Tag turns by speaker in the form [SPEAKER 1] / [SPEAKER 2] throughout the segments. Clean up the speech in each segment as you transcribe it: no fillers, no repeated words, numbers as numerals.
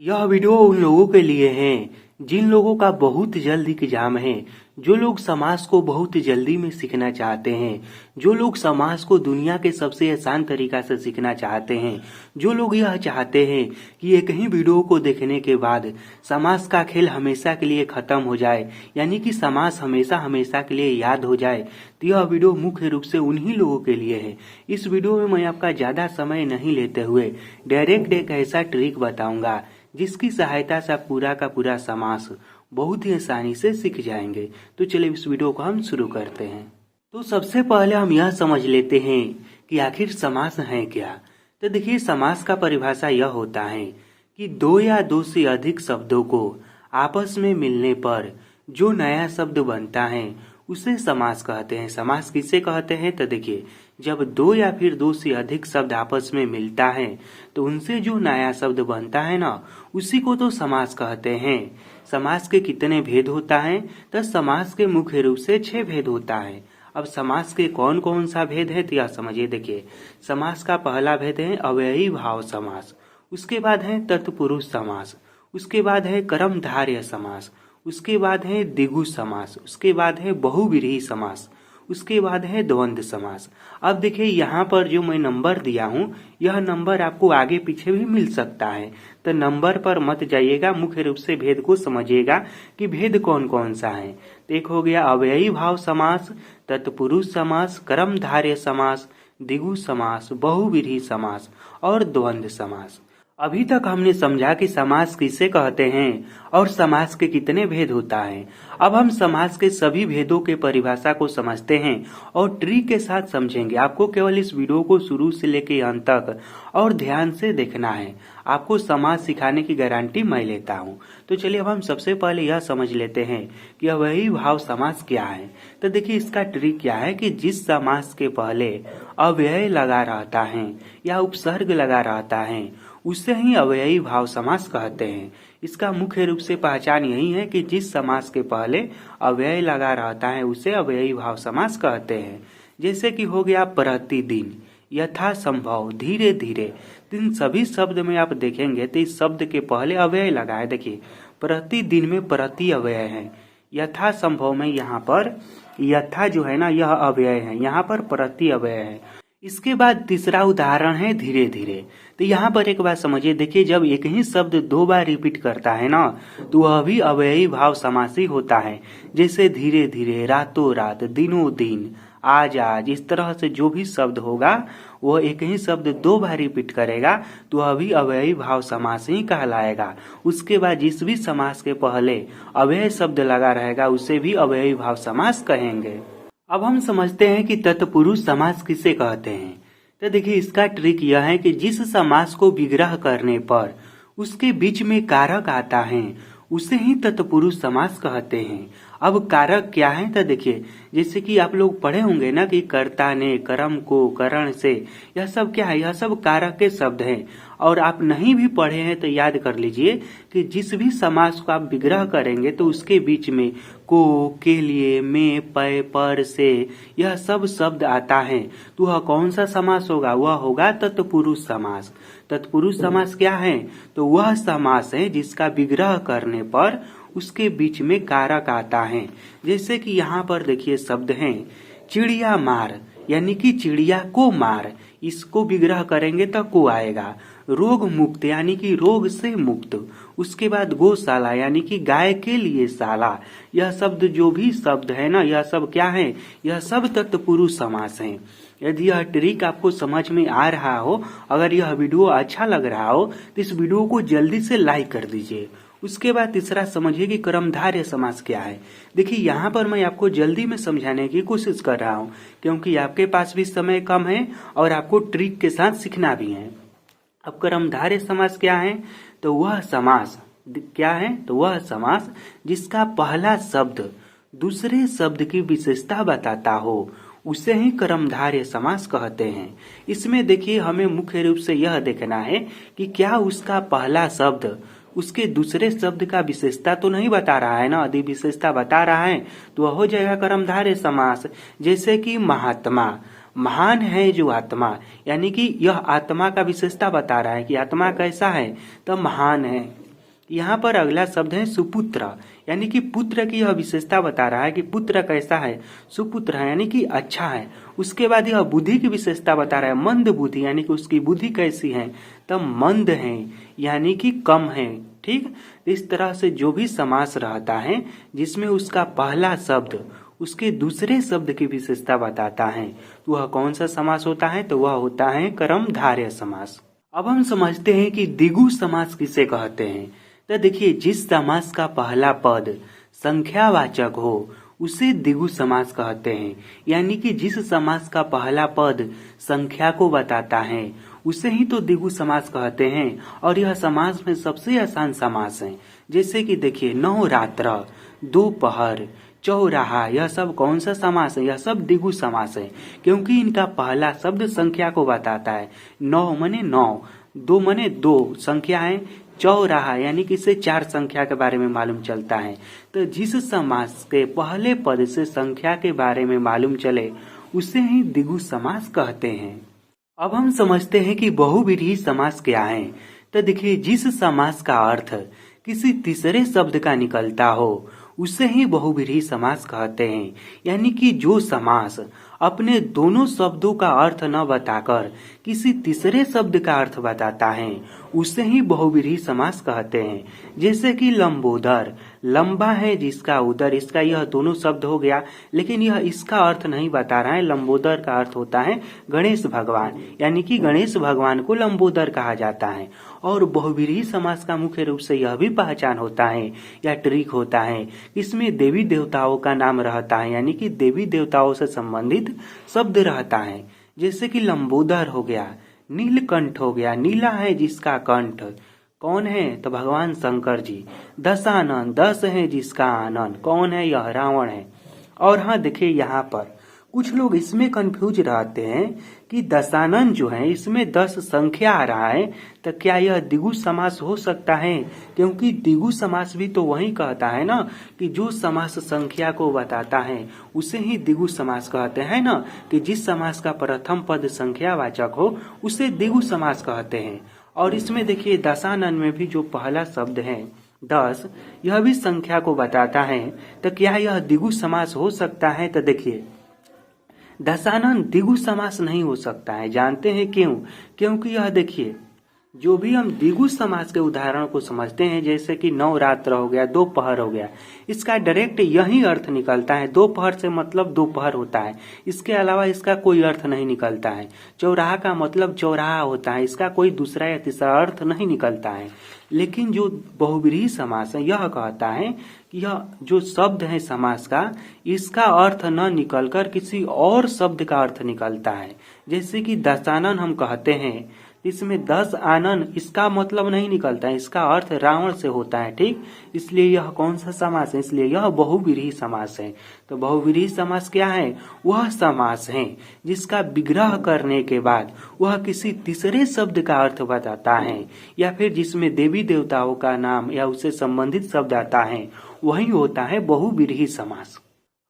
[SPEAKER 1] यह वीडियो उन लोगों के लिए है जिन लोगों का बहुत जल्द एग्जाम है, जो लोग समाज को बहुत जल्दी में सीखना चाहते हैं, जो लोग समाज को दुनिया के सबसे आसान तरीका से सीखना चाहते हैं, जो लोग यह चाहते हैं कि एक ही वीडियो को देखने के बाद समाज का खेल हमेशा के लिए खत्म हो जाए, यानी कि समाज हमेशा हमेशा के लिए याद हो जाए। तो यह वीडियो मुख्य रूप से उन्हीं लोगों के लिए है। इस वीडियो में मैं आपका ज्यादा समय नहीं लेते हुए डायरेक्ट एक ऐसा ट्रिक बताऊंगा जिसकी सहायता से आप पूरा का पूरा समास बहुत ही आसानी से सीख जाएंगे। तो चलिए इस वीडियो को हम शुरू करते हैं। तो सबसे पहले हम यह समझ लेते हैं कि आखिर समास है क्या। तो देखिए, समास का परिभाषा यह होता है कि दो या दो से अधिक शब्दों को आपस में मिलने पर जो नया शब्द बनता है उसे समास कहते हैं। समास किसे कहते हैं? तो देखिए, जब दो या फिर दो से अधिक शब्द आपस में मिलता है तो उनसे जो नया शब्द बनता है ना, उसी को तो समास कहते हैं। समास के कितने भेद होता है? तो समास के मुख्य रूप से 6 भेद होता है। अब समास के कौन कौन सा भेद है तो यह समझिए। देखिए, समास का पहला भेद है अव्ययी भाव समास, उसके बाद है तत्पुरुष समास, उसके बाद है कर्मधारय समास, उसके बाद है द्विगु समास, उसके बाद है बहुव्रीहि समास, उसके बाद है द्वंद्व समास। अब देखिए, यहाँ पर जो मैं नंबर दिया हूँ, यह नंबर आपको आगे पीछे भी मिल सकता है, तो नंबर पर मत जाइएगा, मुख्य रूप से भेद को समझिएगा कि भेद कौन कौन सा है। तो एक हो गया अव्ययी भाव समास, तत्पुरुष समास, कर्मधारय समास, द्विगु समास, बहुव्रीहि समास और द्वंद्व समास। अभी तक हमने समझा कि समास किसे कहते हैं और समास के कितने भेद होता है। अब हम समास के सभी भेदों के परिभाषा को समझते हैं और ट्रिक के साथ समझेंगे। आपको केवल इस वीडियो को शुरू से लेकर अंत तक और ध्यान से देखना है। आपको समास सिखाने की गारंटी मैं लेता हूँ। तो चलिए, अब हम सबसे पहले यह समझ लेते हैं कि अव्ययी भाव समास क्या है। तो देखिए, इसका ट्रिक क्या है कि जिस समास के पहले अव्यय लगा रहता है या उपसर्ग लगा रहता है उसे ही अव्ययी भाव समास कहते हैं। इसका मुख्य रूप से पहचान यही है कि जिस समास के पहले अव्यय लगा रहता है उसे अव्ययी भाव समास कहते हैं। जैसे कि हो गया प्रतिदिन, यथा संभव, धीरे धीरे। इन सभी शब्द में आप देखेंगे तो इस शब्द के पहले अव्यय लगा है। देखिए, प्रतिदिन में प्रति अव्यय है, यथा संभव में यहाँ पर यथा जो है ना यह अव्यय है, यहाँ पर प्रति अव्यय है। इसके बाद तीसरा उदाहरण है धीरे धीरे। तो यहाँ पर एक बात समझिए। देखिए, जब एक ही शब्द 2 बार रिपीट करता है ना, तो वह भी अव्ययी भाव समासी होता है। जैसे धीरे धीरे, रातों रात, दिनों दिन, आज आज, इस तरह से जो भी शब्द होगा वह एक ही शब्द 2 बार रिपीट करेगा तो वह भी अव्ययी भाव समास ही कहलाएगा। उसके बाद जिस भी समास के पहले अव्यय शब्द लगा रहेगा उसे भी अव्ययी भाव समास कहेंगे। अब हम समझते हैं कि तत्पुरुष समास किसे कहते हैं। तो देखिए, इसका ट्रिक यह है कि जिस समास को विग्रह करने पर उसके बीच में कारक आता है उसे ही तत्पुरुष समास कहते हैं। अब कारक क्या है? तो देखिए, जैसे कि आप लोग पढ़े होंगे ना कि कर्ता ने, कर्म को, करण से, यह सब क्या है? यह सब कारक के शब्द हैं। और आप नहीं भी पढ़े हैं तो याद कर लीजिए कि जिस भी समास को आप विग्रह करेंगे तो उसके बीच में को, के लिए, में, पय, पर, से, यह सब शब्द आता है तो वह कौन सा समास होगा? वह होगा तत्पुरुष समास। तत्पुरुष समास क्या है? तो वह समास है जिसका विग्रह करने पर उसके बीच में कारक आता है। जैसे कि यहाँ पर देखिए शब्द हैं चिड़िया मार, यानी कि चिड़िया को मार, इसको विग्रह करेंगे तो को आएगा। रोग मुक्त, यानी कि रोग से मुक्त। उसके बाद गौशाला, यानी कि गाय के लिए शाला। यह शब्द जो भी शब्द है ना, यह सब क्या है? यह सब तत्पुरुष समास हैं। यदि यह ट्रिक आपको समझ में आ रहा हो, अगर यह वीडियो अच्छा लग रहा हो तो इस वीडियो को जल्दी से लाइक कर दीजिए। उसके बाद तीसरा समझिए कि कर्मधारय समास क्या है। देखिए, यहाँ पर मैं आपको जल्दी में समझाने की कोशिश कर रहा हूँ क्योंकि आपके पास भी समय कम है और आपको ट्रिक के साथ सीखना भी है। अब कर्मधारय समास क्या है? तो वह समास क्या है? तो वह समास जिसका पहला शब्द दूसरे शब्द की विशेषता बताता हो उसे ही कर्मधारय समास कहते हैं। इसमें देखिए, हमें मुख्य रूप से यह देखना है कि क्या उसका पहला शब्द उसके दूसरे शब्द का विशेषता तो नहीं बता रहा है ना। यदि विशेषता बता रहा है तो वह हो जाएगा कर्मधारय समास। जैसे कि महात्मा, महान है जो आत्मा, यानी कि यह आत्मा का विशेषता बता रहा है कि आत्मा कैसा है? तो महान है। यहाँ पर अगला शब्द है सुपुत्र, यानी कि पुत्र की यह विशेषता बता रहा है कि पुत्र कैसा है, सुपुत्र है यानी कि अच्छा है। उसके बाद यह बुद्धि की विशेषता बता रहा है, मंद बुद्धि यानी कि उसकी बुद्धि कैसी है, तब मंद है यानी कि कम है। ठीक, इस तरह से जो भी समास रहता है जिसमें उसका पहला शब्द उसके दूसरे शब्द की विशेषता बताता है, तो वह कौन सा समास होता है, तो वह होता है कर्मधारय समास। अब हम समझते हैं कि द्विगु समास किसे कहते हैं। तो देखिए, जिस समास का पहला पद संख्यावाचक हो उसे द्विगु समास कहते हैं, यानी कि जिस समास का पहला पद संख्या को बताता है उसे ही तो द्विगु समास कहते हैं। और यह समास में सबसे आसान समास है। जैसे कि देखिए, नवरात्र, दोपहर, चौराहा, यह सब कौन सा समास है, यह सब द्विगु समास है, क्योंकि इनका पहला शब्द संख्या को बताता है। 9 मने 9, 2 मने 2 संख्या है, चौराहा यानी कि इससे 4 संख्या के बारे में मालूम चलता है। तो जिस समास के पहले पद से संख्या के बारे में मालूम चले उसे ही द्विगु समास कहते हैं। अब हम समझते हैं कि बहुव्रीहि समास क्या है। तो देखिए, जिस समास का अर्थ किसी तीसरे शब्द का निकलता हो उसे ही बहुव्रीहि समास कहते हैं, यानी कि जो समास अपने दोनों शब्दों का अर्थ न बताकर किसी तीसरे शब्द का अर्थ बताता है उसे ही बहुव्रीहि समास कहते हैं। जैसे कि लंबोदर, लंबा है जिसका उदर, इसका यह दोनों शब्द हो गया, लेकिन यह इसका अर्थ नहीं बता रहा है। लंबोदर का अर्थ होता है गणेश भगवान, यानी कि गणेश भगवान को लंबोदर कहा जाता है। और बहुव्रीहि समास का मुख्य रूप से यह भी पहचान होता है या ट्रिक होता है, इसमें देवी देवताओं का नाम रहता है, यानी कि देवी देवताओं से संबंधित शब्द रहता है। जैसे कि लंबोदर हो गया, नीलकंठ हो गया, नीला है जिसका कंठ, कौन है, तो भगवान शंकर जी। दशानन, 10 है जिसका आनंद, कौन है, यह रावण है। और हाँ, देखिए यहाँ पर कुछ लोग इसमें कंफ्यूज रहते हैं कि दशानन जो है इसमें 10 संख्या आ रहा है, तो क्या यह द्विगु समास हो सकता है, क्योंकि द्विगु समास भी तो वही कहता है ना कि जो समास संख्या को बताता है उसे ही द्विगु समास कहते हैं ना, कि जिस समास का प्रथम पद संख्यावाचक हो उसे द्विगु समास कहते हैं। और इसमें देखिए, दशानन में भी जो पहला शब्द है 10, यह भी संख्या को बताता है, तो क्या यह द्विगु समास हो सकता है। तो देखिए, दशानन द्विगु समास नहीं हो सकता है। जानते हैं क्यों, क्योंकि यह देखिए, जो भी हम द्विगु समास के उदाहरण को समझते हैं, जैसे कि नवरात्र हो गया, दोपहर हो गया, इसका डायरेक्ट यही अर्थ निकलता है। दोपहर से मतलब दोपहर होता है, इसके अलावा इसका कोई अर्थ नहीं निकलता है। चौराहा का मतलब चौराहा होता है, इसका कोई दूसरा या तीसरा अर्थ नहीं निकलता है। लेकिन जो बहुव्रीहि समास है यह कहता है कि यह जो शब्द है समास का, इसका अर्थ न निकलकर किसी और शब्द का अर्थ निकलता है। जैसे कि दशानन हम कहते हैं, इसमें 10 आनन, इसका मतलब नहीं निकलता है, इसका अर्थ रावण से होता है। ठीक, इसलिए यह कौन सा समास है, इसलिए यह बहुव्रीहि समास है। तो बहुव्रीहि समास क्या है, वह समास है जिसका विग्रह करने के बाद वह किसी तीसरे शब्द का अर्थ बताता है, या फिर जिसमें देवी देवताओं का नाम या उससे संबंधित शब्द आता है, वही होता है बहुव्रीहि समास।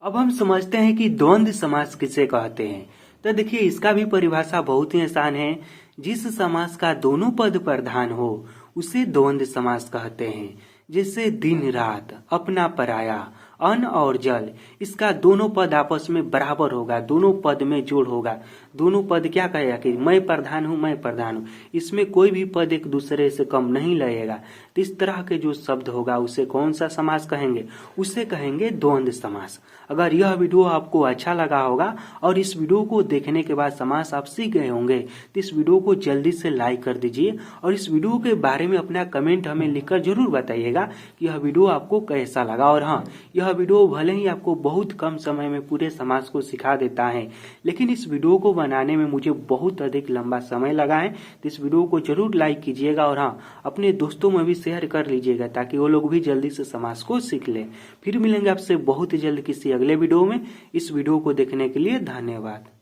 [SPEAKER 1] अब हम समझते हैं कि द्वंद्व समास किसे कहते हैं। तो देखिए, इसका भी परिभाषा बहुत ही आसान है। जिस समास का दोनों पद प्रधान हो उसे द्वंद्व समास कहते हैं। जैसे दिन रात, अपना पराया, अन्न और जल, इसका दोनों पद आपस में बराबर होगा, दोनों पद में जोड़ होगा। दोनों पद क्या कहेगा कि मैं प्रधान हूं, मैं प्रधान हूं, इसमें कोई भी पद एक दूसरे से कम नहीं लगेगा। तो इस तरह के जो शब्द होगा उसे कौन सा समास कहेंगे, उसे कहेंगे द्वंद्व समास। अगर यह वीडियो आपको अच्छा लगा होगा और इस वीडियो को देखने के बाद समास आप सीख गए होंगे, तो इस वीडियो को जल्दी से लाइक कर दीजिए और इस वीडियो के बारे में अपना कमेंट हमें लिखकर जरूर बताइएगा कि यह वीडियो आपको कैसा लगा। और हाँ, यह वीडियो भले ही आपको बहुत कम समय में पूरे समास को सिखा देता है, लेकिन इस वीडियो को बनाने में मुझे बहुत अधिक लंबा समय लगा है। तो इस वीडियो को जरूर लाइक कीजिएगा और हाँ, अपने दोस्तों में भी शेयर कर लीजिएगा ताकि वो लोग भी जल्दी से समास को सीख लें। फिर मिलेंगे आपसे बहुत ही जल्द किसी अगले वीडियो में। इस वीडियो को देखने के लिए धन्यवाद।